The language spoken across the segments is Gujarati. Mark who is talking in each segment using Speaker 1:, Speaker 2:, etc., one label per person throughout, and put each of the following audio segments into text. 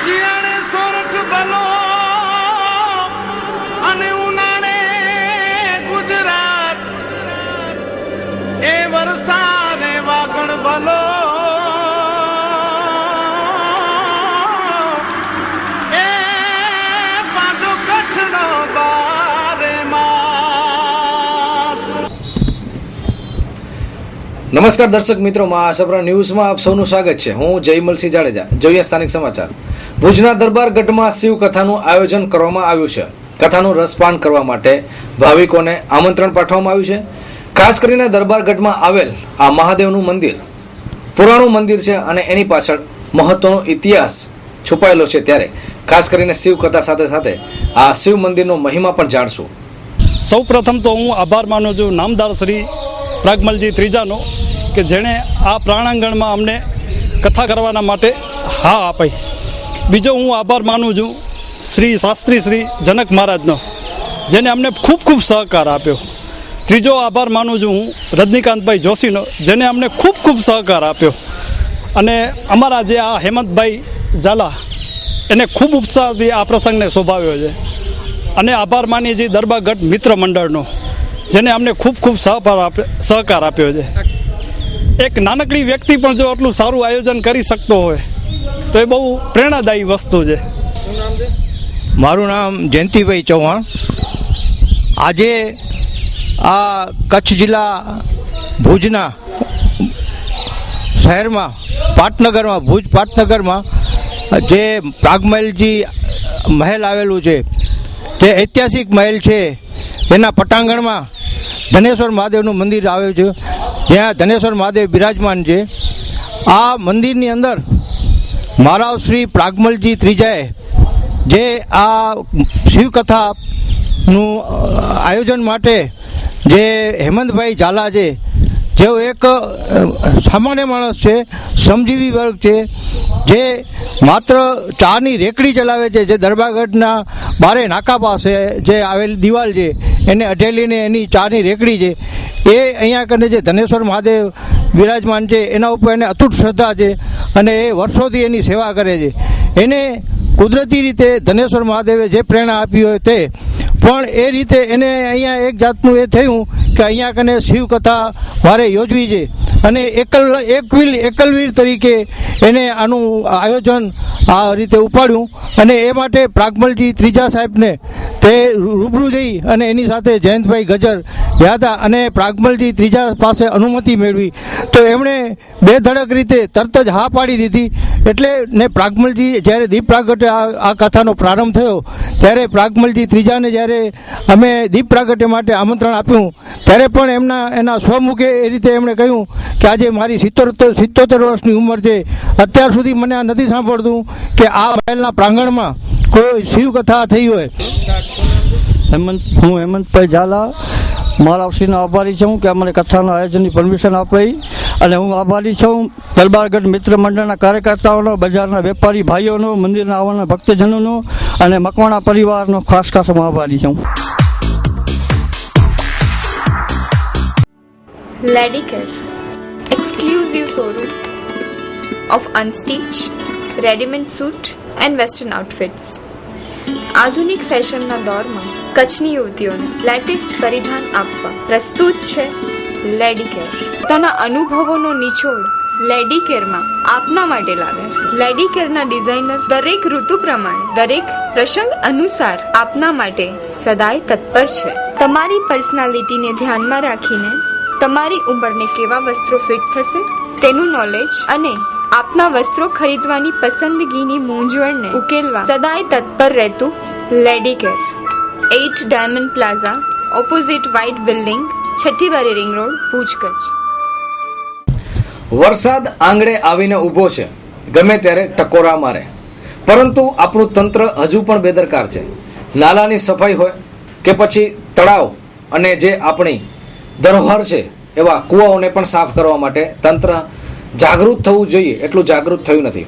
Speaker 1: શિયાળે સોરઠ ભલો અને ઉનાળે ગુજરાત, એ વરસાદે વાગણ ભલો એ પાછો કચ્છનો બારે માસ.
Speaker 2: નમસ્કાર દર્શક મિત્રો, મહાસભા ન્યૂઝમાં આપ સૌનું સ્વાગત છે. હું જયમલસિંહ જાડેજા. જોઈએ સ્થાનિક સમાચાર. ભુજના દરબાર ગઢમાં શિવ કથાનું આયોજન કરવામાં આવ્યું છે. કથાનું રસપાન કરવા માટે ભાવિકોને આમંત્રણ પાઠવવામાં આવ્યું છે. ખાસ કરીને દરબાર ગઢમાં આવેલ આ મહાદેવનું મંદિર પુરાણું મંદિર છે અને એની પાછળ મહત્વનો ઇતિહાસ છુપાયેલો છે. ત્યારે ખાસ કરીને શિવ કથા સાથે સાથે આ શિવ મંદિરનો મહિમા પણ જાણશું.
Speaker 3: સૌ પ્રથમ તો હું આભાર માનું છું નામદાર શ્રી પ્રાગમલજી ત્રીજાનો કે જેણે આ પ્રાણાંગણમાં અમને કથા કરવાના માટે હા આપી. બીજો હું આભાર માનું છું શ્રી શાસ્ત્રી શ્રી જનક મહારાજનો, જેને અમને ખૂબ ખૂબ સહકાર આપ્યો. ત્રીજો આભાર માનું છું હું રજનીકાંતભાઈ જોશીનો, જેને અમને ખૂબ ખૂબ સહકાર આપ્યો. અને અમારા જે આ હેમંતભાઈ ઝાલા, એને ખૂબ ઉત્સાહથી આ પ્રસંગને શોભાવ્યો છે. અને આભાર માનીએ છીએ દરબાર ગઢ મિત્ર મંડળનો, જેને અમને ખૂબ ખૂબ સહકાર આપ્યો છે. એક નાનકડી વ્યક્તિ પણ જો આટલું સારું આયોજન કરી શકતો હોય તો એ બહુ પ્રેરણાદાયી વસ્તુ છે.
Speaker 4: મારું નામ જયંતિભાઈ ચૌહાણ. આજે આ કચ્છ જિલ્લા ભુજના શહેરમાં પાટનગરમાં ભુજ પાટનગરમાં જે પ્રાગમલજી મહેલ આવેલું છે, તે ઐતિહાસિક મહેલ છે. એના પટાંગણમાં ધનેશ્વર મહાદેવનું મંદિર આવેલું છે, જ્યાં ધનેશ્વર મહાદેવ બિરાજમાન છે. આ મંદિરની અંદર મહારાજ શ્રી પ્રાગમલજી ત્રીજાએ જે આ શિવકથાનું આયોજન માટે જે હેમંતભાઈ ઝાલા છે, જેઓ એક સામાન્ય માણસ છે, શ્રમજીવી વર્ગ છે, જે માત્ર ચાની રેકડી ચલાવે છે. જે દરબારગઢના બારે નાકા પાસે જે આવેલી દિવાલ છે એને અઢેલીને એની ચાની રેકડી છે. એ અહીંયા કને જે ધનેશ્વર મહાદેવ બિરાજમાન છે એના ઉપર એને અતૂટ શ્રદ્ધા છે અને એ વર્ષોથી એની સેવા કરે છે. એને કુદરતી રીતે ધનેશ્વર મહાદેવે જે પ્રેરણા આપી હોય તે પણ એ રીતે એને અહીંયા એક જાતનું એ થયું કે અહીંયા કને શિવકથા મારે યોજવી છે. અને એકલવીર તરીકે એને આનું આયોજન આ રીતે ઉપાડ્યું. અને એ માટે પ્રાગમલજી ત્રીજા સાહેબને તે રૂબરૂ જઈ અને એની સાથે જયંતભાઈ ગજર ગયા હતા અને પ્રાગમલજી ત્રીજા પાસે અનુમતિ મેળવી. તો એમણે બેધડક રીતે તરત જ હા પાડી દીધી. એટલે ને પ્રાગમલજી જ્યારે દીપ પ્રાગટ્ય આ કથાનો પ્રારંભ થયો ત્યારે પ્રાગમલજી ત્રીજાને જ્યારે અમે દીપ પ્રાગટ્ય માટે આમંત્રણ આપ્યું ત્યારે પણ એના સ્વમુખે એ રીતે એમણે કહ્યું કે આજે મારી 77 વર્ષની ઉંમર છે, અત્યાર સુધી મને આ નથી સાંભળતું કે આ મહેલના પ્રાંગણમાં કોઈ શિવકથા થઈ હોય.
Speaker 3: હું હેમંતભાઈ ઝાલા મહારાજશ્રીનો આભારી છું કે અમને કથાના આયોજનની પરમિશન આપી. અને હું આભારી છું દરબારગઢ મિત્ર મંડળના કાર્યકર્તાઓનો, બજારના વેપારી ભાઈઓનો, મંદિરના આવવાના ભક્તજનોનો અને મકવાણા પરિવારનો ખાસ હું આભારી છું.
Speaker 5: Ladicare, exclusive showroom of unstitched, ready-made suit and western outfits. આધુનિક ફેશનના દોરમાં કચ્છની યુવતીઓને લેટેસ્ટ પરિધાન આપવા પ્રસ્તુત છે લેડીકેર. પોતાના અનુભવોનો નિચોડ લેડીકેરમાં આપના માટે લાવ્યા છે. લેડીકેરના ડિઝાઇનર દરેક ઋતુ પ્રમાણે, દરેક પ્રસંગ અનુસાર આપના માટે સદાય તત્પર છે. તમારી પર્સનાલિટીને ધ્યાનમાં રાખીને તમારી ઉંમરને કેવા વસ્ત્રો ફિટ થશે તેનું નોલેજ અને આપના વસ્ત્રો ખરીદવાની પસંદગીની મૂંઝવણને ઉકેલવા સદાય તત્પર રહેતું લેડીકેર. 8 diamond plaza, opposite white building, છઠ્ઠી બારી રિંગ રોડ, ભુજ, કચ્છ.
Speaker 2: વરસાદ આંગળે આવીને ઊભો છે, ગમે ત્યારે ટકોરા મારે, પરંતુ આપણું તંત્ર હજુ પણ બેદરકાર છે. નાલાની સફાઈ હોય કે પછી તળાવ અને જે આપણી ધરોહર છે એવા કૂવાઓને પણ સાફ કરવા માટે તંત્ર જાગૃત થવું જોઈએ, એટલું જાગૃત થયું નથી.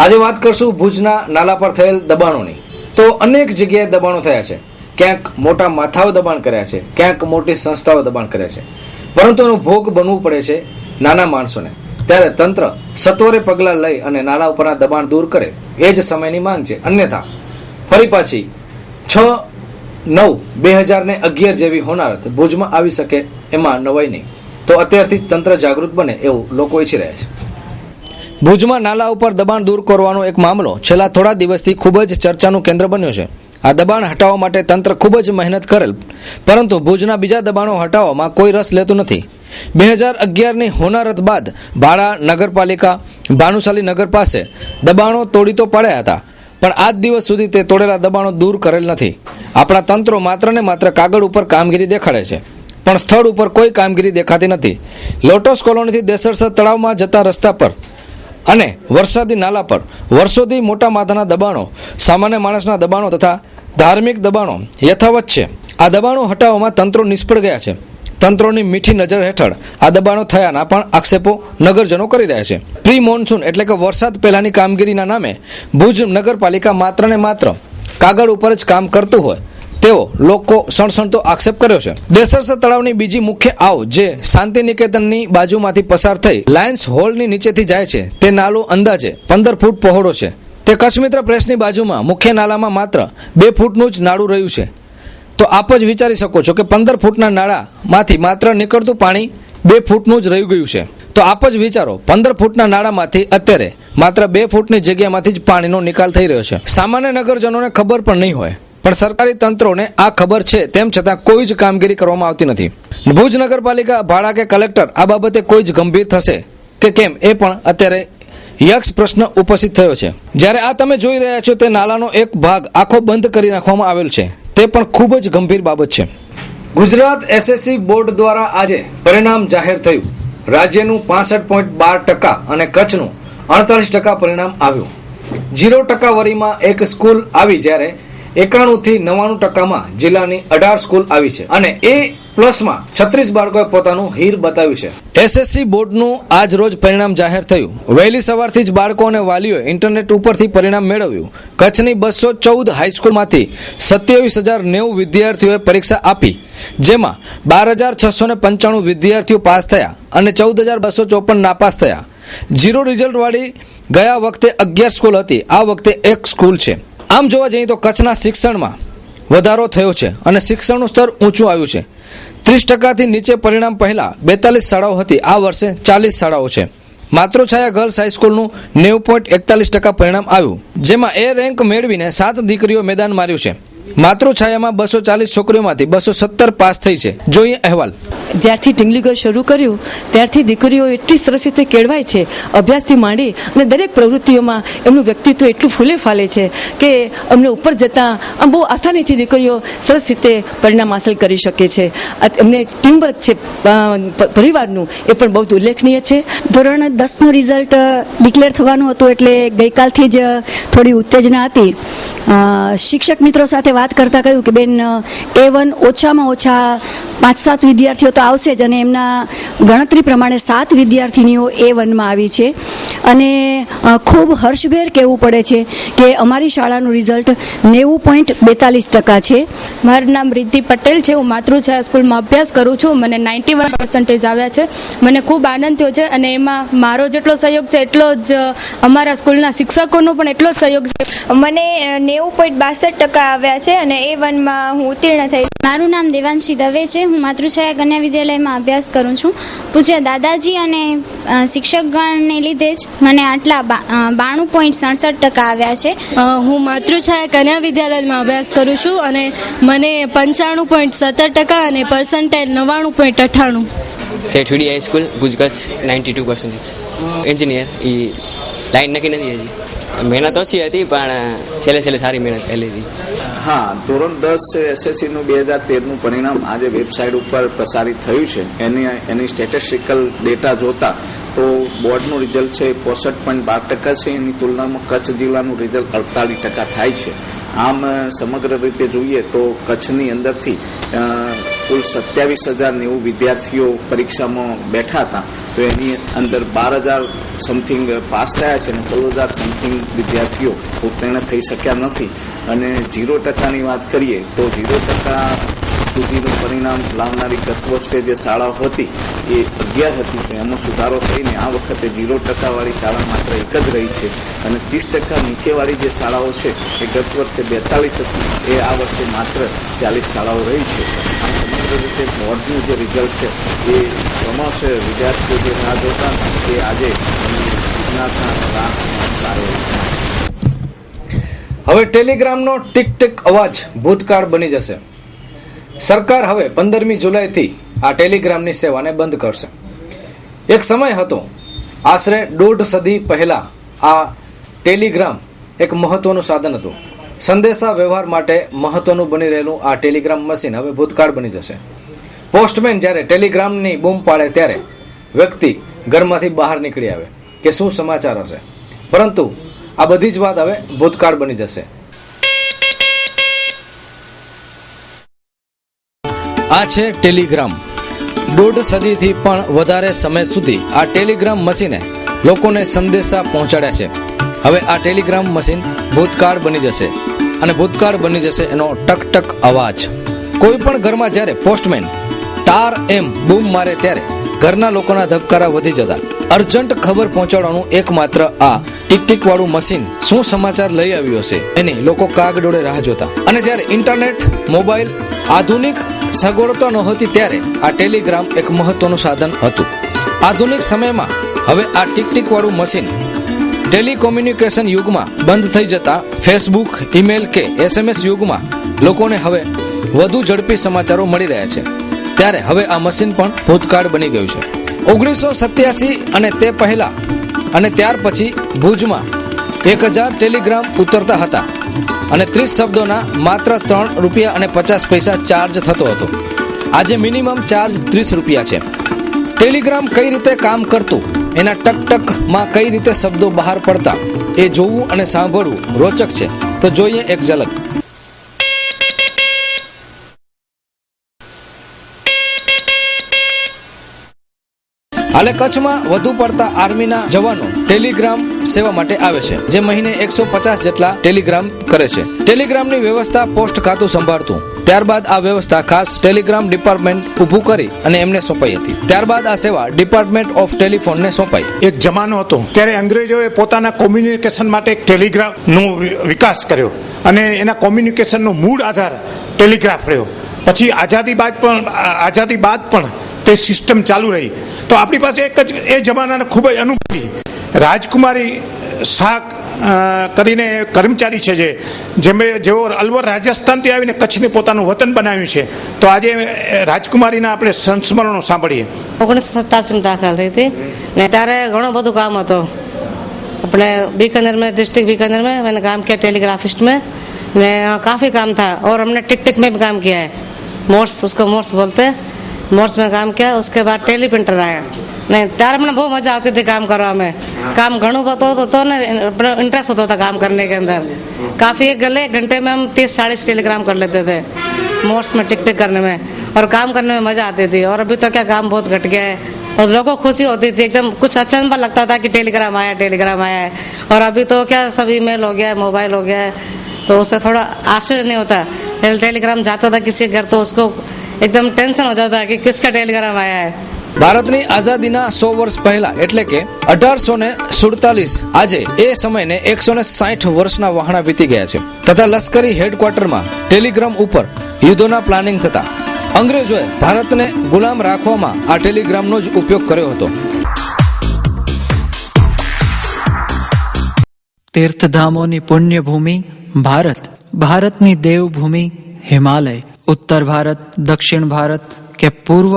Speaker 2: આજે વાત કરશું ભુજના નાલા પર થયેલ દબાણોની. તો અનેક જગ્યાએ દબાણો થયા છે. ક્યાંક મોટા માથાઓ દબાણ કર્યા છે, ક્યાંક મોટી સંસ્થાઓ દબાણ કર્યા છે, પરંતુ એનો ભોગ બનવું પડે છે નાના માણસોને. ત્યારે તંત્ર સત્વરે પગલાં લઈ અને નાલા ઉપરના દબાણ દૂર કરે એ જ સમયની માંગ છે. અન્યથા ફરી પાછી 6/9/2011 જેવી હોનારત ભુજમાં આવી શકે એમાં નવાઈ નહીં. તો અત્યારથી જ તંત્ર જાગૃત બને એવું લોકો ઈચ્છી રહ્યા છે. ભુજમાં નાલા ઉપર દબાણ દૂર કરવાનો એક મામલો છેલ્લા થોડા દિવસથી ખૂબ જ ચર્ચાનું કેન્દ્ર બન્યો છે. આ દબાણ હટાવવા માટે તંત્ર ખૂબ જ મહેનત કરેલ, પરંતુ ભુજના બીજા દબાણો હટાવવામાં કોઈ રસ લેતું નથી. 2011ની હોનારત બાદ ભાડા નગરપાલિકા ભાનુશાલી નગર પાસે દબાણો તોડી તો પડ્યા હતા, પણ આજ દિવસ સુધી તે તોડેલા દબાણો દૂર કરેલ નથી. આપણા તંત્રો માત્ર ને માત્ર કાગળ ઉપર કામગીરી દેખાડે છે, પણ સ્થળ ઉપર કોઈ કામગીરી દેખાતી નથી. લોટસ કોલોનીથી દેસરસર તળાવમાં જતા રસ્તા પર અને વરસાદી નાલા પર વર્ષોથી મોટા માથાના દબાણો, સામાન્ય માણસના દબાણો તથા ધાર્મિક દબાણો યથાવત છે. આ દબાણો હટાવવામાં તંત્રો નિષ્ફળ ગયા છે. તંત્રોની મીઠી નજર હેઠળ આ દબાણો થયાના પણ આક્ષેપો નગરજનો કરી રહ્યા છે. પ્રી મોન્સૂન એટલે કે વરસાદ પહેલાની કામગીરીના નામે ભુજ નગરપાલિકા માત્ર ને માત્ર કાગળ ઉપર જ કામ કરતું હોય તેવો લોકો સણસણતો આક્ષેપ કર્યો છે. દેસરસર તળાવની બીજી મુખ્ય આવ જે શાંતિ નિકેતનની બાજુમાંથી પસાર થઈ લાયન્સ હોલની નીચેથી જાય છે, તે નાલું અંદાજે 15 ફૂટ પહોળો છે. તે કચ્છ મિત્ર પ્રેસની બાજુમાં મુખ્ય નાલામાં માત્ર 2 ફૂટનું જ નાળું રહ્યું છે. તો આપ જ વિચારી શકો છો કે 15 ફૂટના નાળામાંથી માત્ર નીકળતું પાણી 2 ફૂટનું જ રહી ગયું છે. તો આપ જ વિચારો, 15 ફૂટના નાળામાંથી અત્યારે માત્ર 2 ફૂટની જગ્યામાંથી જ પાણીનો નિકાલ થઈ રહ્યો છે. સામાન્ય નગરજનોને ખબર પણ નહીં હોય, પણ સરકારી તંત્રોને આ ખબર છે તેમ છતાં કોઈ જ કામગીરી કરવામાં આવતી નથી. ભુજ નગરપાલિકા, ભાડા કે કલેક્ટર આ બાબતે કોઈ જ ગંભીર થશે કે કેમ એ પણ અત્યારે યક્ષ પ્રશ્ન ઉપસ્થિત થયો છે. જ્યારે આ તમે જોઈ રહ્યા છો તે નાલાનો એક ભાગ આખો બંધ કરી નાખવામાં આવેલ છે, તે પણ ખૂબ જ ગંભીર બાબત છે. ગુજરાત SSC બોર્ડ દ્વારા આજે પરિણામ જાહેર થયું. રાજ્યનું 65.12% અને કચ્છનું 48% પરિણામ આવ્યું. 0% એક સ્કૂલ આવી, જ્યારે 91 થી 99% જિલ્લાની 18 સ્કૂલ આવી છે અને A+માં 36 બાળકોએ પોતાનું હીર બતાવ્યું છે. SSC બોર્ડનું આજ રોજ પરિણામ જાહેર થયું. વહેલી સવારથી જ બાળકો અને વાલીઓએ ઇન્ટરનેટ ઉપરથી પરિણામ મેળવ્યું. કચ્છની 214 હાઈસ્કૂલમાંથી 27,090 વિદ્યાર્થીઓએ પરીક્ષા આપી, જેમાં 12,695 વિદ્યાર્થીઓ પાસ થયા અને 14,254 નાપાસ થયા. 0 રિઝલ્ટ વાળી ગયા વખતે 11 સ્કૂલ હતી, આ વખતે 1 સ્કૂલ છે. આમ જોવા જઈએ તો કચ્છના શિક્ષણમાં વધારો થયો છે અને શિક્ષણનું સ્તર ઊંચું આવ્યું છે. 30%થી નીચે પરિણામ પહેલા 42 શાળાઓ હતી, આ વર્ષે 40 શાળાઓ છે. માતૃછાયા ગર્લ્સ હાઈસ્કૂલનું 90.41% પરિણામ આવ્યું, જેમાં A રેન્ક મેળવીને 7 દીકરીઓ મેદાન માર્યું છે. માતૃછાયામાં 240 છોકરીઓમાંથી 217 પાસ થઈ છે. જોઈએ અહેવાલ.
Speaker 6: જ્યારથી ટીંગલીગર શરૂ કર્યું ત્યારથી દીકરીઓ એટલી સરસ રીતે કેળવાય છે, અભ્યાસથી માંડી અને દરેક પ્રવૃત્તિઓમાં એમનું વ્યક્તિત્વ એટલું ફૂલે ફાલે છે કે અમને ઉપર જતાં આમ બહુ આસાનીથી દીકરીઓ સરસ રીતે પરિણામ હાંસલ કરી શકે છે. એમને ટીમવર્ક છે પરિવારનું, એ પણ બહુ ઉલ્લેખનીય છે.
Speaker 7: ધોરણ 10નું રિઝલ્ટ ડિક્લેર થવાનું હતું એટલે ગઈકાલથી જ થોડી ઉત્તેજના હતી. શિક્ષક મિત્રો સાથે વાત કરતાં કહ્યું કે બેન A1 ઓછામાં ઓછા 5-7 વિદ્યાર્થીઓ તો આવશે જ, અને એમના ગણતરી પ્રમાણે 7 વિદ્યાર્થીનીઓ A1માં આવી છે. અને ખૂબ હર્ષભેર કહેવું પડે છે કે અમારી શાળાનું રિઝલ્ટ 90.42% છે.
Speaker 8: મારું નામ રિદ્ધિ પટેલ છે. હું માતૃછાયા સ્કૂલમાં અભ્યાસ કરું છું. મને 91% આવ્યા છે. મને ખૂબ આનંદ થયો છે અને એમાં મારો જેટલો સહયોગ છે એટલો જ અમારા સ્કૂલના શિક્ષકોનો પણ એટલો જ સહયોગ છે.
Speaker 5: મને 90.62% આવ્યા છે અને A1માં હું ઉત્તીર્ણ થઈ.
Speaker 9: મારું નામ દેવાંશી દવે છે. હું માતૃછાયા કન્યા વિદ્યાલયમાં અભ્યાસ કરું છું. પૂજ્ય દાદાજી અને શિક્ષકગણને લીધે જ મને આટલા 92.67% આવ્યા છે.
Speaker 8: હું માતૃછાયા કન્યા વિદ્યાલયમાં અભ્યાસ કરું છું અને મને 95.17% અને પર્સન્ટાઇલ 99.98.
Speaker 10: સેઠવીડી હાઈસ્કૂલ ભુજ કચ્છ 92%. એન્જિનિયર એ લાઈન નક્કી નથી હજી. મહેનત ઓછી હતી પણ છેલ્લે સારી મહેનત કરી લીધી.
Speaker 11: હા, ધોરણ 10 SSCનું 2013નું પરિણામ આજે વેબસાઇટ ઉપર પ્રસારિત થયું છે. એની સ્ટેટિસ્ટિકલ ડેટા જોતા તો બોર્ડનું રિઝલ્ટ છે 65.12% છે. એની તુલનામાં કચ્છ જિલ્લાનું રિઝલ્ટ 48% થાય છે. આમ સમગ્ર રીતે જોઈએ તો કચ્છની અંદરથી કુલ 27,090 વિદ્યાર્થીઓ પરીક્ષામાં બેઠા હતા, તો એની અંદર 12,000 સમથિંગ પાસ થયા છે અને 14,000 સમથિંગ વિદ્યાર્થીઓ ઉત્તીર્ણ થઈ શક્યા નથી. અને 0%ની વાત કરીએ તો 0% સુધીનું પરિણામ લાવનારી ગત વર્ષે જે શાળાઓ હતી એ 11 હતી, તો એમાં સુધારો થઈને આ વખતે 0% વાળી શાળા માત્ર એક જ રહી છે અને 30% નીચેવાળી જે શાળાઓ છે એ ગત વર્ષે 42 હતી, એ આ વર્ષે માત્ર 40 શાળાઓ રહી છે. આમ સમગ્ર રીતે બોર્ડનું જે રિઝલ્ટ છે એ પ્રમાણસે વિદ્યાર્થીઓ જે રાહ જોતા એ આજે જિજ્ઞાસા રાહ કાર્ય.
Speaker 2: હવે ટેલિગ્રામનો ટીક ટીક અવાજ ભૂતકાળ બની જશે. સરકાર હવે 15મી જુલાઈથી આ ટેલિગ્રામની સેવાને બંધ કરશે. એક સમય હતો, આશરે 1.5 સદી પહેલા આ ટેલિગ્રામ એક મહત્વનું સાધન હતું. સંદેશા વ્યવહાર માટે મહત્વનું બની રહેલું આ ટેલિગ્રામ મશીન હવે ભૂતકાળ બની જશે. પોસ્ટમેન જ્યારે ટેલિગ્રામની બૂમ પાડે ત્યારે વ્યક્તિ ઘરમાંથી બહાર નીકળી આવે કે શું સમાચાર હશે, પરંતુ આ બધી જ વાત હવે ભૂતકાળ બની જશે. આ છે ટેલિગ્રામ. 1.5 સદીથી પણ વધારે સમય સુધી આ ટેલિગ્રામ મશીને લોકોને સંદેશા પહોંચાડ્યા છે. હવે આ ટેલિગ્રામ મશીન ભૂતકાળ બની જશે અને ભૂતકાળ બની જશે એનો ટક ટક અવાજ. કોઈ પણ ઘરમાં જ્યારે પોસ્ટમેન તાર એમ બૂમ મારે ત્યારે ઘરના લોકોના ધબકારા વધી જતા. અર્જન્ટ ખબર પહોંચાડવાનું એકમાત્ર આ ટીક ટીક વાળું મશીન શું સમાચાર લઈ આવ્યું હશે એની લોકો કાગડોળે રાહ જોતા. અને જ્યારે ઇન્ટરનેટ, મોબાઈલ, આધુનિક સગવડતા નહોતી ત્યારે આ ટેલિગ્રામ એક મહત્વનું સાધન હતું. આધુનિક સમયમાં હવે આ ટીક ટીક વાળું મશીન ટેલિકોમ્યુનિકેશન યુગમાં બંધ થઈ જતા ફેસબુક, ઈમેલ કે SMS યુગમાં લોકોને હવે વધુ ઝડપી સમાચારો મળી રહ્યા છે. ત્યારે હવે આ મશીન પણ ભૂતકાળ બની ગયું છે. 1987 અને તે પહેલા અને ત્યાર પછી ભુજમાં 1000 ટેલિગ્રામ ઉતરતા હતા અને 30 શબ્દોના માત્ર ₹3.50 ચાર્જ થતો હતો. આજે મિનિમમ ચાર્જ ₹30 છે. ટેલિગ્રામ કઈ રીતે કામ કરતું, એના ટક ટકમાં કઈ રીતે શબ્દો બહાર પડતા, એ જોવું અને સાંભળવું રોચક છે. તો જોઈએ એક ઝલક. હાલે કચ્છમાં વધુ પડતા આર્મીના જવાનો ટેલિગ્રામ સેવા માટે આવે છે, જે મહિને 150 જેટલા ટેલિગ્રામ કરે છે. ટેલિગ્રામની વ્યવસ્થા પોસ્ટ ખાતું સંભાળતું. ત્યારબાદ આ વ્યવસ્થા ખાસ ટેલિગ્રામ ડિપાર્ટમેન્ટ ઊભું કરી અને એમને સોંપાઈ હતી. ત્યારબાદ આ સેવા ડિપાર્ટમેન્ટ ઓફ ટેલિફોનને સોંપાઈ.
Speaker 12: એક જમાનો હતો ત્યારે અંગ્રેજોએ પોતાના કોમ્યુનિકેશન માટે એક ટેલિગ્રાફનો વિકાસ કર્યો અને એના કોમ્યુનિકેશનનો મૂળ આધાર ટેલિગ્રાફ રહ્યો. પછી આઝાદી બાદ પણ તે સિસ્ટમ ચાલુ રહી. તો આપણી પાસે એક જ એ જમાનાના ખૂબ જ અનુભવી રાજકુમારી શાહ કરીને કર્મચારી છે, જેઓ અલવર રાજસ્થાનથી આવીને કચ્છને પોતાનું વતન બનાવ્યું છે. તો આજે રાજકુમારીના આપણે સંસ્મરણો સાંભળીએ.
Speaker 13: 1987 દાખલ થઈ હતી ને ત્યારે ઘણું બધું કામ હતું. अपने बीकानेर में, डिस्ट्रिक्ट बीकानेर में मैंने काम किया टेलीग्राफिस्ट में. काफ़ी काम था और हमने टिक टिक में भी काम किया है. मोर्स, उसको मोर्स बोलते हैं. मोर्स में काम किया. उसके बाद टेली प्रिंटर आया. नहीं त्यार हमने बहुत मजा आती थी काम करवा में. काम घणो होता तो ना इंटरेस्ट होता था काम करने के अंदर. काफ़ी एक घंटे में हम 30-40 टेलीग्राम कर लेते थे मोर्स में टिक टिक करने में, और काम करने में मज़ा आती थी. और अभी तो क्या काम बहुत घट गया है और लोगों को खुशी होती थी एकदम. कुछ अचंभा लगता था कि टेलीग्राम आया है. और अभी तो क्या सब ईमेल हो गया है, मोबाइल हो गया है, तो उससे थोड़ा आश्चर्य नहीं होता. टेलीग्राम जाता था किसी घर तो उसको एकदम टेंशन हो जाता कि किसका टेलीग्राम आया है.
Speaker 2: ભારતની આઝાદીના 100 વર્ષ પહેલા એટલે કે 1847 આજે એ સમયને 160 વર્ષના વહાણા વીતી ગયા છે તથા લશ્કરી હેડક્વાર્ટરમાં ટેલિગ્રામ ઉપર યુદ્ધોના પ્લાનિંગ થતા અંગ્રેજોએ ભારતને ગુલામ રાખવામાં આ ટેલિગ્રામનો જ ઉપયોગ કર્યો હતો.
Speaker 14: તીર્થધામોની પુણ્યભૂમિ ભારત, ભારતની દેવભૂમિ હિમાલય, ઉત્તર ભારત, દક્ષિણ ભારત કે પૂર્વ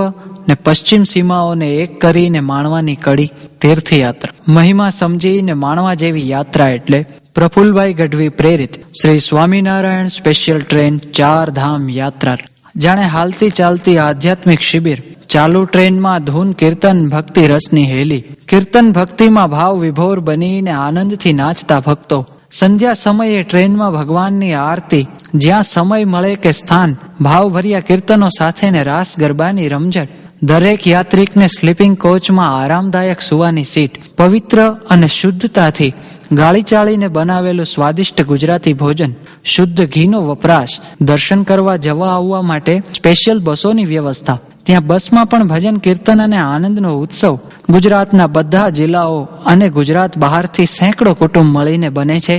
Speaker 14: ને પશ્ચિમ સીમાઓને એક કરીને માણવાની કડી તીર્થયાત્રા. મહિમા સમજીને માણવા જેવી યાત્રા એટલે પ્રફુલભાઈ ગઢવી પ્રેરિત શ્રી સ્વામિનારાયણ સ્પેશિયલ ટ્રેન 4 ધામ યાત્રા. જાણે હાલતી ચાલતી આધ્યાત્મિક શિબિર. ચાલુ ટ્રેનમાં ધૂન, કીર્તન, ભક્તિ રસની હેલી. કીર્તન ભક્તિમાં ભાવ વિભોર બનીને આનંદથી નાચતા ભક્તો. સંધ્યા સમયે ટ્રેનમાં ભગવાનની આરતી. જ્યાં સમય મળે કે સ્થાન, ભાવભર્યા કીર્તનો સાથે ને રાસ ગરબાની રમઝટ. દરેક યાત્રિકને સ્લીપિંગ કોચમાં આરામદાયક સુવાની સીટ. પવિત્ર અને શુદ્ધતાથી ગાળી ચાળીને બનાવેલું સ્વાદિષ્ટ ગુજરાતી ભોજન. શુદ્ધ ઘીનો વપરાશ, દર્શન કરવા જવા આવવા માટે સ્પેશિયલ બસોની વ્યવસ્થા, ત્યાં બસમાં પણ ભજન કીર્તન અને આનંદનો ઉત્સવ. ગુજરાતના બધા જિલ્લાઓ અને ગુજરાત બહારથી સેંકડો કુટુંબ મળીને બને છે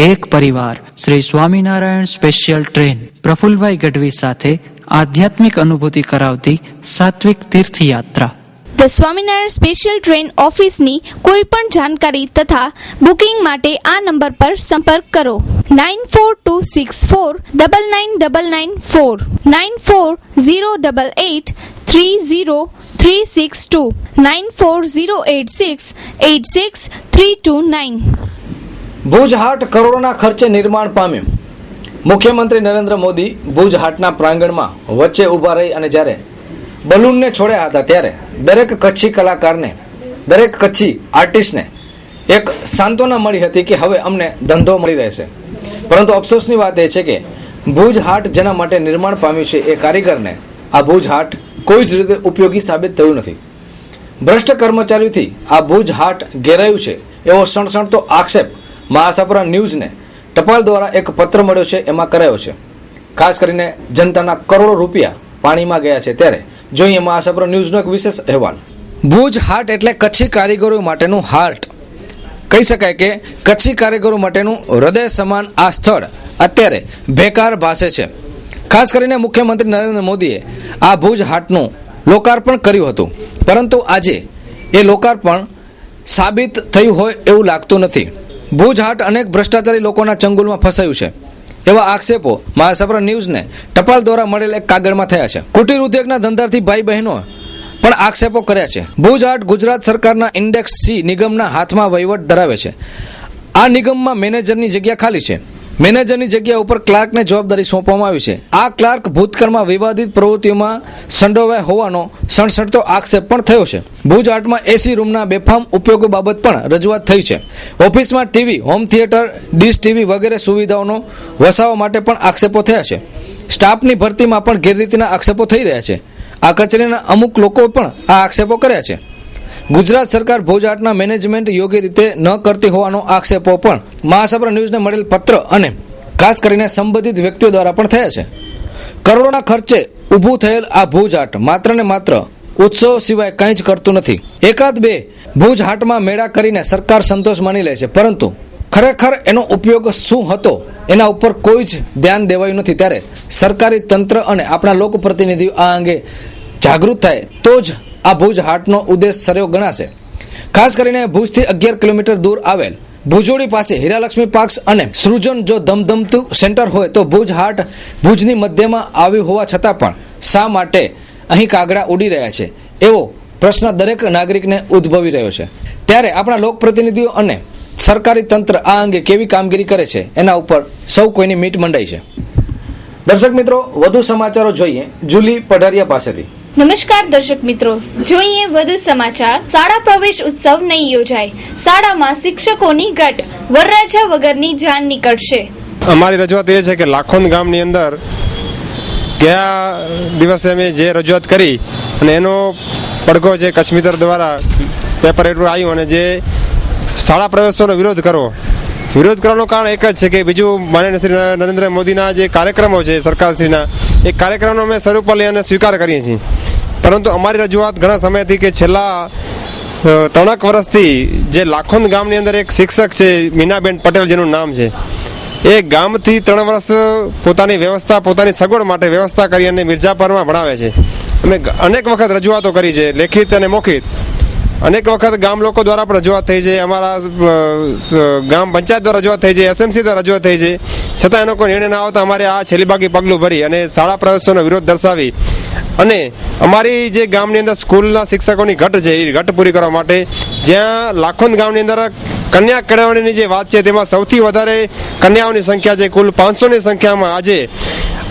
Speaker 14: એક પરિવાર. શ્રી સ્વામિનારાયણ સ્પેશિયલ ટ્રેન પ્રફુલભાઈ ગઢવી સાથે આધ્યાત્મિક અનુભૂતિ કરાવતી સાત્વિક તીર્થયાત્રા.
Speaker 5: ધ સ્વામિનારાયણ સ્પેશિયલ ટ્રેન ઓફિસની કોઈ પણ જાણકારી તથા બુકિંગ માટે આ નંબર પર સંપર્ક કરો 9426499994 9408830362 9408686329.
Speaker 2: ભુજ હાટ કરોડોના ખર્ચે નિર્માણ પામ્યું. મુખ્યમંત્રી નરેન્દ્ર મોદી ભુજ હાટના પ્રાંગણમાં વચ્ચે ઊભા રહી અને જ્યારે બલૂનને છોડ્યા હતા ત્યારે દરેક કચ્છી કલાકારને, દરેક કચ્છી આર્ટિસ્ટને એક સાંત્વના મળી હતી કે હવે અમને ધંધો મળી રહેશે. પરંતુ અફસોસની વાત એ છે કે ભુજ હાટ જેના માટે નિર્માણ પામ્યું છે એ કારીગરને આ ભુજ હાટ કોઈ જ રીતે ઉપયોગી સાબિત થયું નથી. ભ્રષ્ટ કર્મચારીઓથી આ ભુજ હાટ ઘેરાયું છે એવો સણસણતો આક્ષેપ મહાસાપરા ન્યૂઝને ટપાલ દ્વારા એક પત્ર મળ્યો છે એમાં કરાયો છે. ખાસ કરીને જનતાના કરોડો રૂપિયા પાણીમાં ગયા છે ત્યારે જોઈએ મહાસાપરા ન્યૂઝનો એક વિશેષ અહેવાલ. ભુજ હાટ એટલે કચ્છી કારીગરો માટેનું હાર્ટ કહી શકાય કે કચ્છી કારીગરો માટેનું હૃદય સમાન આ સ્થળ અત્યારે બેકાર ભાસે છે. ખાસ કરીને મુખ્યમંત્રી નરેન્દ્ર મોદીએ આ ભુજ હાટનું લોકાર્પણ કર્યું હતું, પરંતુ આજે એ લોકાર્પણ સાબિત થયું હોય એવું લાગતું નથી. ભુજ હાટ અનેક ભ્રષ્ટાચારી લોકોના ચંગુલમાં ફસાયું છે એવા આક્ષેપો મહાસાપરા ન્યૂઝને ટપાલ દ્વારા મળેલ એક કાગળમાં થયા છે. કુટીર ઉદ્યોગના ધંધાર્થી ભાઈ બહેનો પણ આક્ષેપો કર્યા છે. ભુજ હાટ ગુજરાત સરકારના ઇન્ડેક્સ સી નિગમના હાથમાં વહીવટ ધરાવે છે. આ નિગમમાં મેનેજરની જગ્યા ખાલી છે. મેનેજરની જગ્યા ઉપર ક્લાર્કને જવાબદારી સોંપવામાં આવી છે. આ ક્લાર્ક ભૂતકાળમાં વિવાદિત પ્રવૃત્તિઓમાં સંડોવાય હોવાનો સણસણતો આક્ષેપ પણ થયો છે. ભુજ હાટમાં એસી રૂમના બેફામ ઉપયોગો બાબત પણ રજૂઆત થઈ છે. ઓફિસમાં TV, home theatre, dish TV વગેરે સુવિધાઓનો વસાવવા માટે પણ આક્ષેપો થયા છે. સ્ટાફની ભરતીમાં પણ ગેરરીતિના આક્ષેપો થઈ રહ્યા છે. આ કચેરીના અમુક લોકો પણ આ આક્ષેપો કર્યા છે. ગુજરાત સરકાર ભુજ હાટના મેનેજમેન્ટ યોગ્ય રીતે ન કરતી હોવાનો આક્ષેપો પણ મહાસાપરા ન્યૂઝને મળેલ પત્ર અને ખાસ કરીને સંબંધિત વ્યક્તિઓ દ્વારા પણ થયા છે. કરોડોના ખર્ચે ઊભું થયેલ આ ભુજ હાટ માત્ર ને માત્ર ઉત્સવ સિવાય કંઈ જ કરતું નથી. એકાદ બે ભુજ હાટમાં મેળા કરીને સરકાર સંતોષ માની લે છે, પરંતુ ખરેખર એનો ઉપયોગ શું હતો એના ઉપર કોઈ જ ધ્યાન દેવાયું નથી. ત્યારે સરકારી તંત્ર અને આપણા લોકપ્રતિનિધિઓ આ અંગે જાગૃત થાય તો જ આ ભુજ હાટનો ઉદ્દેશ સર્યો ગણાશે. ખાસ કરીને ભુજથી 11 કિલોમીટર દૂર આવેલ ભુજોડી પાસે હીરાલક્ષ્મી પાર્ક્સ અને સૃજન જો ધમધમતું સેન્ટર હોય તો ભુજ હાટ ભુજની મધ્યમાં આવ્યું હોવા છતાં પણ શા માટે અહીં કાગડા ઉડી રહ્યા છે એવો પ્રશ્ન દરેક નાગરિકને ઉદ્ભવી રહ્યો છે. ત્યારે આપણા લોકપ્રતિનિધિઓ અને સરકારી તંત્ર આ અંગે કેવી કામગીરી કરે છે એના ઉપર સૌ કોઈની મીટ મંડાઈ છે. દર્શક મિત્રો, વધુ સમાચારો જોઈએ જુલી પઢારિયા પાસેથી.
Speaker 5: નમસ્કાર દર્શક મિત્રો, જોઈએ વધુ સમાચાર. શાળા પ્રવેશ ઉત્સવ નહીં યોજાય, શાળામાં શિક્ષકોની ઘટ, વરરાજા વગરની જાન નીકળશે.
Speaker 15: અમારી રજૂઆત એ છે કે લાખોંદ ગામની અંદર ગયા દિવસે અમે જે રજૂઆત કરી અને એનો પડઘો જે કચ્છ મિત્ર દ્વારા પેપર એટલું આવ્યું અને જે શાળા પ્રવેશોનો વિરોધ કરવાનું કારણ એક જ છે કે બીજું માનનીય શ્રી નરેન્દ્ર મોદીના જે કાર્યક્રમો છે સરકારશ્રીના, એ કાર્યક્રમનો અમે સ્વરૂપ લઈ અને સ્વીકાર કરીએ છીએ. પરંતુ અમારી રજૂઆત ઘણા સમયથી કે છેલ્લા 3 વર્ષથી જે લાખોંદ ગામની અંદર એક શિક્ષક છે મીનાબેન પટેલ જેનું નામ છે, એ ગામથી 3 વર્ષ પોતાની વ્યવસ્થા, પોતાની સગવડ માટે વ્યવસ્થા કરી અને મિર્જાપરમાં ભણાવે છે. અમે અનેક વખત રજૂઆતો કરી છે, લેખિત અને મૌખિક. અનેક વખત ગામ લોકો દ્વારા પણ રજૂઆત થઈ છે, અમારા ગામ પંચાયત દ્વારા રજૂઆત થઈ છે, એસએમસી દ્વારા રજૂઆત થઈ છે, છતાં એનો કોઈ નિર્ણય ના આવતા અમારે આ છેલ્લી બાકી પગલું ભરી અને શાળા પ્રવેશોનો વિરોધ દર્શાવી અને અમારી જે ગામની અંદર સ્કૂલના શિક્ષકોની ઘટ છે એ ઘટ પૂરી કરવા માટે, જ્યાં લાખોંદ ગામની અંદર કન્યા કેળવણીની જે વાત છે તેમાં સૌથી વધારે કન્યાઓની સંખ્યા છે, કુલ 500ની સંખ્યામાં આજે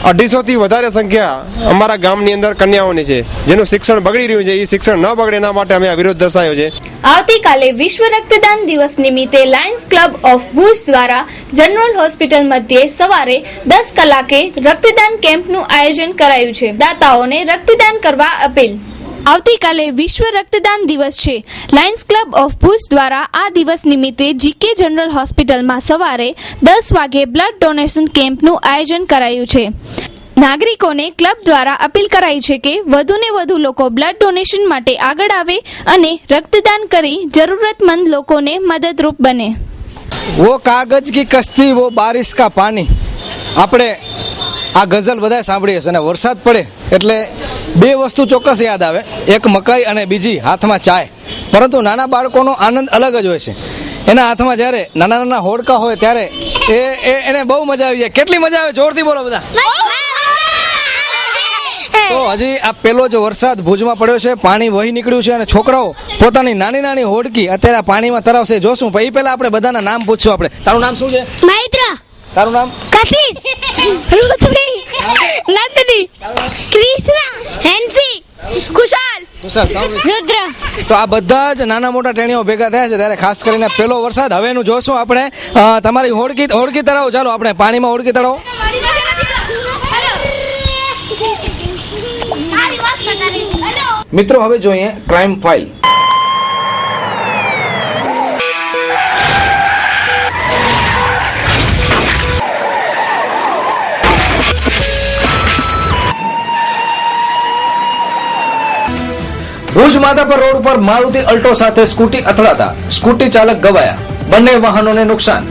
Speaker 15: 250થી વધારે સંખ્યા અમારા ગામની અંદર કન્યાઓની છે, જેનું શિક્ષણ બગડી રહ્યું છે. એ શિક્ષણ ન બગડે એના માટે અમે આ વિરોધ દર્શાવ્યો છે.
Speaker 5: આવતીકાલે વિશ્વ રક્તદાન દિવસ નિમિત્તે લાયન્સ ક્લબ ઓફ ભુજ દ્વારા જનરલ હોસ્પિટલ મધ્યે સવારે 10 કલાકે રક્તદાન કેમ્પનું આયોજન કરાયું છે. દાતાઓને રક્તદાન કરવા અપીલ.
Speaker 16: આવતીકાલે વિશ્વ રક્તદાન દિવસ છે. લાયન્સ ક્લબ ઓફ ભુજ દ્વારા આ દિવસ નિમિત્તે જીકે જનરલ હોસ્પિટલમાં સવારે 10 વાગે બ્લડ ડોનેશન કેમ્પનું આયોજન કરાયું છે. નાગરિકોને ક્લબ દ્વારા અપીલ કરાઈ છે કે વધુને વધુ લોકો બ્લડ ડોનેશન માટે આગળ આવે અને રક્તદાન કરી જરૂરતમંદ લોકોને મદદરૂપ બને.
Speaker 2: વો કાગજ કી કશ્તી વો બારિશ કા પાણી. આપણે આ ગઝલ બધાય સાંભળીએ છીએ અને વરસાદ પડે એટલે બે વસ્તુ ચોક્કસ યાદ આવે, એક મકાઈ અને બીજી હાથમાં ચાય. પરંતુ નાના બાળકોનો આનંદ અલગ જ હોય છે. એના હાથમાં જ્યારે નાના નાના હોડકા હોય ત્યારે એને બહુ મજા આવી જાય. કેટલી મજા આવે, જોરથી બોલો બધા. તો હજી આ પેલો જ વરસાદ ભુજમાં પડ્યો છે, પાણી વહી નીકળ્યું છે અને છોકરાઓ પોતાની નાની નાની હોડકી અત્યારે આ પાણીમાં તરાવશે. જોશું પણ એ પહેલા આપણે બધાના નામ પૂછશું. આપણે તારું નામ શું છે?
Speaker 17: મૈત્ર.
Speaker 2: તારું નામ?
Speaker 17: કશિશ. રુદ્રી. નંદની. કૃષ્ણા. હેન્સી. કુશાલ. રુદ્ર.
Speaker 2: તો આ બધા જ નાના મોટા ટેણીઓ ભેગા થયા છે ત્યારે ખાસ કરીને પેલો વરસાદ. હવેનું જોશું આપણે. તમારી હોડકી તરાવો. ચાલો આપણે પાણીમાં હોડકી તરાવો. મિત્રો હવે જોઈએ crime file. Bhuj Madhapar road ઉપર મારુતિ અલ્ટો સાથે સ્કૂટી અથડાતા સ્કૂટી ચાલક ઘવાયા, બંને વાહનોને નુકસાન.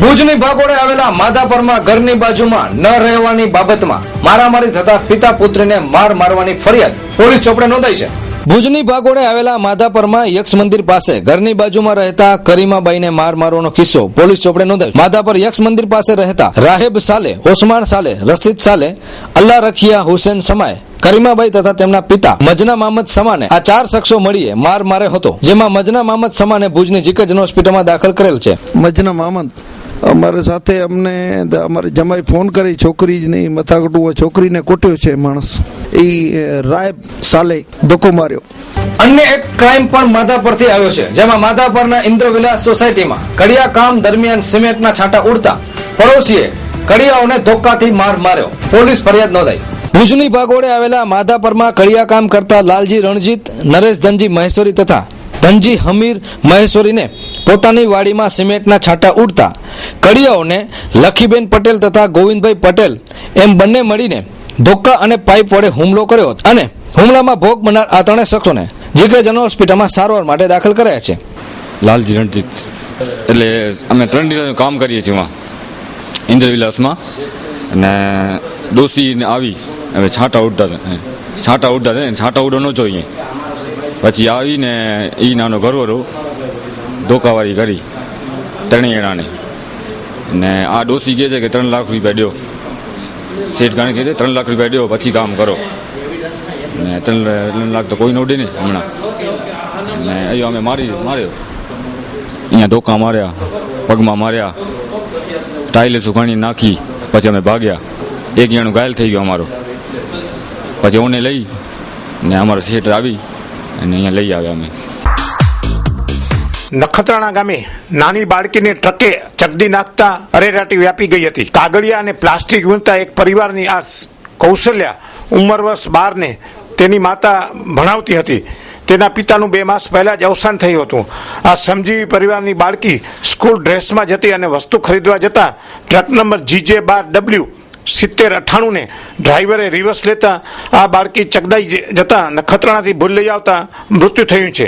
Speaker 2: ભુજની ભાગોળે આવેલા માધાપરમાં ઘરની બાજુમાં ન રહેવાની બાબતમાં મારામારી થતા પિતા પુત્રીને મારવાની ફરિયાદ પોલીસ ચોપડે નોંધાઈ છે. ભુજની ભાગોળે આવેલા માધાપરમાં યક્ષ મંદિર પાસે ઘરની બાજુમાં રહેતા કરીમાબાઈને મારવાનો કિસ્સો પોલીસ ચોપડે નોંધાયો. માધાપર યક્ષ મંદિર પાસે રહેતા રાહેબ સાલે, ઓસમાન સાલે, રશીદ સાલે, અલ્લાહ રખિયા હુસેન સમાએ, કરીમાબાઈ તથા તેમના પિતા મજના મહમદ સમાને આ 4 શખ્સો મળીએ માર્યો હતો, જેમાં મજના મહમદ સમાને ભુજની જીકે જન હોસ્પિટલમાં દાખલ કરેલ છે.
Speaker 18: મજના મહમદ અમારી સાથે અમને અમારી જમાઈ ફોન કરી, છોકરીની મથાકટું છોકરીને કોટ્યો છે માણસ, એ રાયબ સાલે ધોકો માર્યો.
Speaker 2: અન્ય એક ક્રાઇમ પણ માધાપરથી આવ્યો છે, જેમાં માધાપરના ઇન્દ્રવિલાસ સોસાયટીમાં કડિયા કામ દરમિયાન સિમેન્ટના છાંટા ઉડતા પડોશીએ કડિયાઓને ધોકાથી માર્યો, પોલીસ ફરિયાદ નોંધાઈ. ભુજની ભાગોળે આવેલા માધાપરમાં કડિયા કામ કરતા લાલજી રણજીત, નરેશ ધનજી મહેશ્વરી તથા ધનજી હમીર મહેશ્વરીને પોતાની વાડીમાં સિમેન્ટના છાંટા ઉડતા કડિયાઓને લખીબેન પટેલ તથા ગોવિંદભાઈ પટેલ એમ બંને મળીને ધોકા અને પાઇપ વડે હુમલો કર્યો હતો અને હુમલામાં ભોગ બનનાર આ 3 શખ્સોને જીકે જન હોસ્પિટલમાં સારવાર માટે દાખલ કરાયા છે.
Speaker 19: લાલજી રણજીત એટલે અમે 3 દિવસનું કામ કરીએ છીએ ઇન્દ્રવિલાસમાં, અને ડોસી આવી હવે છાંટા ઉડતા છાંટા ઉડો ન જોઈએ. પછી આવીને એ નાનો ઘરવાળો ધોકાવાળી કરી 3 જણાને, ને આ ડોસી કહે છે કે 3 લાખ રૂપિયા દો. શેઠ ગાણે કહે છે 3 લાખ રૂપિયા દો પછી કામ કરો. ને 3 લાખ તો કોઈ નો દે નહીં હમણાં. ને અહીંયા અમે માર્યો, અહીંયા ધોકા માર્યા, પગમાં માર્યા, ટાઇલ્સ ઉખાણી નાખી, પછી અમે ભાગ્યા. એક જણું ઘાયલ થઈ ગયો અમારો. પછી ઓને લઈ ને અમારો શેઠ આવી અને અહીંયા લઈ આવ્યા અમે.
Speaker 12: નખત્રાણા ગામે નાની બાળકીને ટ્રકે ચકડી નાખતા અરેરાટી વ્યાપી ગઈ હતી. કાગળિયા અને પ્લાસ્ટિક વીણતા એક પરિવારની આ કૌશલ્યા ઉંમર વર્ષ 12 ને તેની માતા ભણાવતી હતી. તેના પિતાનું 2 માસ પહેલા જ અવસાન થયું હતું. આ શ્રમજીવી પરિવારની બાળકી સ્કૂલ ડ્રેસમાં જતી અને વસ્તુ ખરીદવા જતા ટ્રક નંબર GJ12W 7098 ને ડ્રાઈવરે રિવર્સ લેતા આ બાળકી ચકડાઈ જતા નખત્રાણાથી ભૂલ લઈ આવતા મૃત્યુ થયું છે.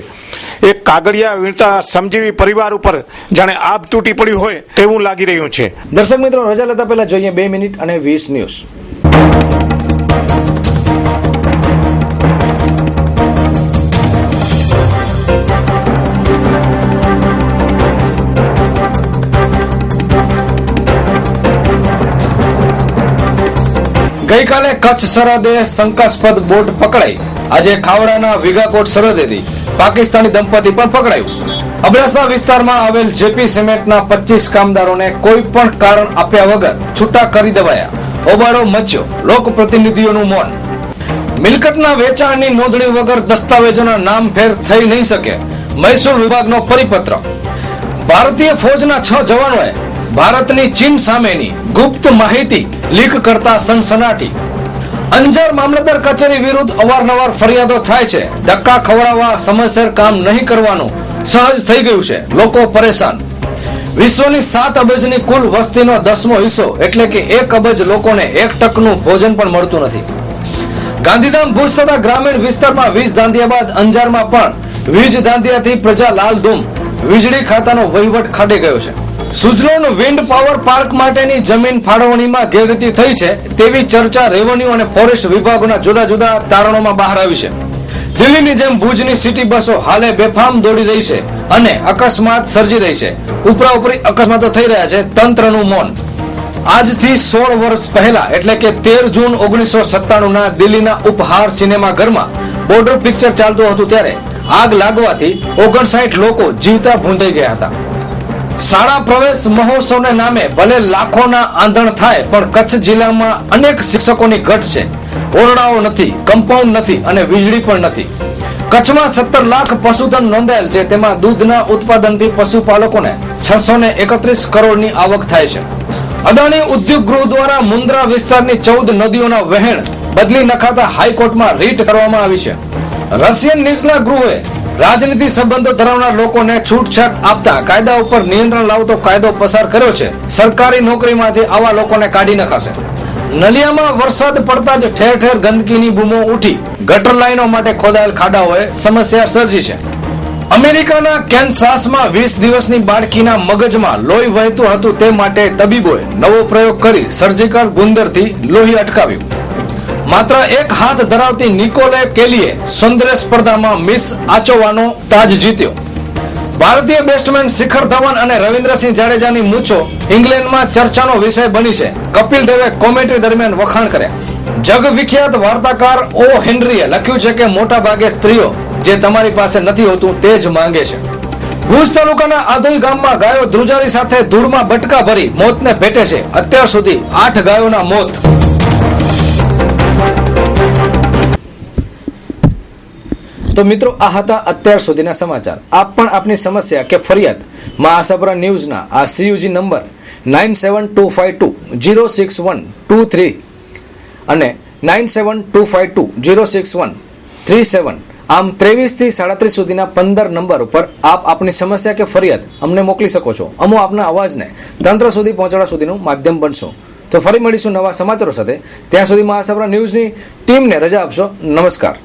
Speaker 12: એક કાગળિયા વીણતા શ્રમજીવી પરિવાર ઉપર જાણે આબ તૂટી પડ્યું હોય તેવું લાગી રહ્યું છે.
Speaker 2: દર્શક મિત્રો, રજા લેતા પહેલા જોઈએ 2 મિનિટ અને 20 ન્યૂઝ. ગઈકાલે કચ્છ સરહદે શંકાસ્પદ બોટ પકડાઈ. આજે ખાવડાના વિગાકોટ સરહદેથી પાકિસ્તાની દંપતી પણ પકડાયું. અબડાસા વિસ્તારમાં આવેલ જેપી સિમેન્ટના 25 કામદારોને કોઈ પણ કારણ આપ્યા વગર છૂટા કરી દેવાયા. હોબાળો મચ્યો, લોકપ્રતિનિધિઓનું મૌન. મિલકતના વેચાણની નોંધણી વગર દસ્તાવેજોના નામ ફેર થઈ નહીં શકે, મહેસૂલ વિભાગનો પરિપત્ર. ભારતીય ફોજના 6 જવાનોએ ભારતની ચીન સામેની ગુપ્ત માહિતી લીક કરતા સનસનાટી. અંજાર મામલતદાર કચેરી વિરુદ્ધ અવારનવાર ફરિયાદો થાય છે. ધક્કા ખવડાવવા, સમયસર કામ નહીં કરવાનું સહજ થઈ ગયું છે. લોકો પરેશાન. વિશ્વની 7 અબજની કુલ વસ્તીનો 10મો હિસ્સો એટલે કે 1 અબજ લોકોને 1 ટકનું ભોજન પણ મળતું નથી. ગાંધીધામ ભુજ તથા ગ્રામીણ વિસ્તારમાં વીજ ધાંધિયા બાદ અંજારમાં પણ વીજ ધાંધિયાથી પ્રજા લાલધૂમ. વીજળી ખાતાનો વહીવટ ખાડે ગયો છે. સુજલોન વિન્ડ પાવર પાર્ક માટેની જમીન ફાળવણીમાં ગેરરીતિ થઈ છે તેવી ચર્ચા રેવન્યુ અને ફોરેસ્ટ વિભાગોના જુદા જુદા તારણોમાં બહાર આવી છે. દિલ્હીની જેમ ભુજની સિટી બસો હાલે બેફામ દોડી રહી છે અને અકસ્માત સર્જી રહી છે. ઉપરાઉપરી અકસ્માતો થઈ રહ્યા છે. તંત્રનું મૌન. આજથી 16 વર્ષ પહેલા એટલે કે 13 જૂન 1997ના દિલ્હીના ઉપહાર સિનેમા ઘરમાં બોર્ડર પિક્ચર ચાલતું હતું ત્યારે આગ લાગવાથી 59 લોકો જીવતા ભૂંજાઈ ગયા હતા. શાળા પ્રવેશ મહોત્સવના નામે ભલે લાખોના આંધણ થાય પણ કચ્છ જિલ્લામાં અનેક શિક્ષકોની ઘટ છે. ઓરડાઓ નથી, કમ્પાઉન્ડ નથી અને વીજળી પણ નથી. કચ્છમાં 17 લાખ પશુધન નોંધાયેલ છે. તેમાં દૂધના ઉત્પાદનથી પશુપાલકોને 631 કરોડની આવક થાય છે. અદાણી ઉદ્યોગ ગૃહ દ્વારા મુન્દ્રા વિસ્તારની 14 નદીઓના વહેણ બદલી નખાતા હાઈકોર્ટમાં રીટ કરવામાં આવી છે. રશિયન નીચલા ગૃહે રાજનીતિ સંબંધો ધરાવનાર લોકોને છૂટછાટ આપતા કાયદા ઉપર નિયંત્રણ લાવતો કાયદો પસાર કર્યો છે. સરકારી નોકરીમાંથી આવા લોકોને કાઢી નખાશે. નલિયામાં વરસાદ પડતા જ ઠેર ઠેર ગંદકીની બૂમો ઉઠી. ગટર લાઈનો માટે ખોદાયેલ ખાડાઓએ સમસ્યા સર્જી છે. અમેરિકાના કેન્સાસમાં 20 દિવસની બાળકીના મગજમાં લોહી વહેતું હતું તે માટે તબીબોએ નવો પ્રયોગ કરી સર્જિકલ ગુંદરથી લોહી અટકાવ્યું. માત્ર 1 હાથ ધરાવતી નિકોલે કેલીએ સૌંદર્ય સ્પર્ધામાં મિસ આચોવાનો તાજ જીત્યો. ભારતીય બેટ્સમેન શિખર ધવન અને રવિન્દ્રસિંહ જાડેજાની મૂછો ઇંગ્લેન્ડમાં ચર્ચાનો વિષય બની છે. કપિલ દેવે કોમેન્ટ્રી દરમિયાન વખાણ કર્યા. જગ વિખ્યાત વાર્તાકાર ઓ હેનરીએ લખ્યું છે કે મોટા ભાગે સ્ત્રીઓ જે તમારી પાસે નથી હોતું તે જ માંગે છે. ભુજ તાલુકાના આધોઈ ગામમાં ગાયો ધ્રુજારી સાથે ધૂળમાં બટકા ભરી મોતને ભેટે છે. અત્યાર સુધી 8 ગાયોના મોત. તો મિત્રો આ હતા અત્યાર સુધીના સમાચાર. આપ પણ આપની સમસ્યા કે ફરિયાદ માં આશાપુરા ન્યૂઝના આ CUG નંબર 9725206123 અને 9725206137 આમ 23 થી 37 સુધીના 15 નંબર ઉપર આપ આપની સમસ્યા કે ફરિયાદ અમને મોકલી શકો છો. અમો આપના અવાજને તંત્ર સુધી પહોંચાડવા સુધીનું માધ્યમ બનશો. તો ફરી મળીશું નવા સમાચારો સાથે. ત્યાં સુધીમાં આશાપુરા ન્યૂઝની ટીમને રજા આપશો. નમસ્કાર.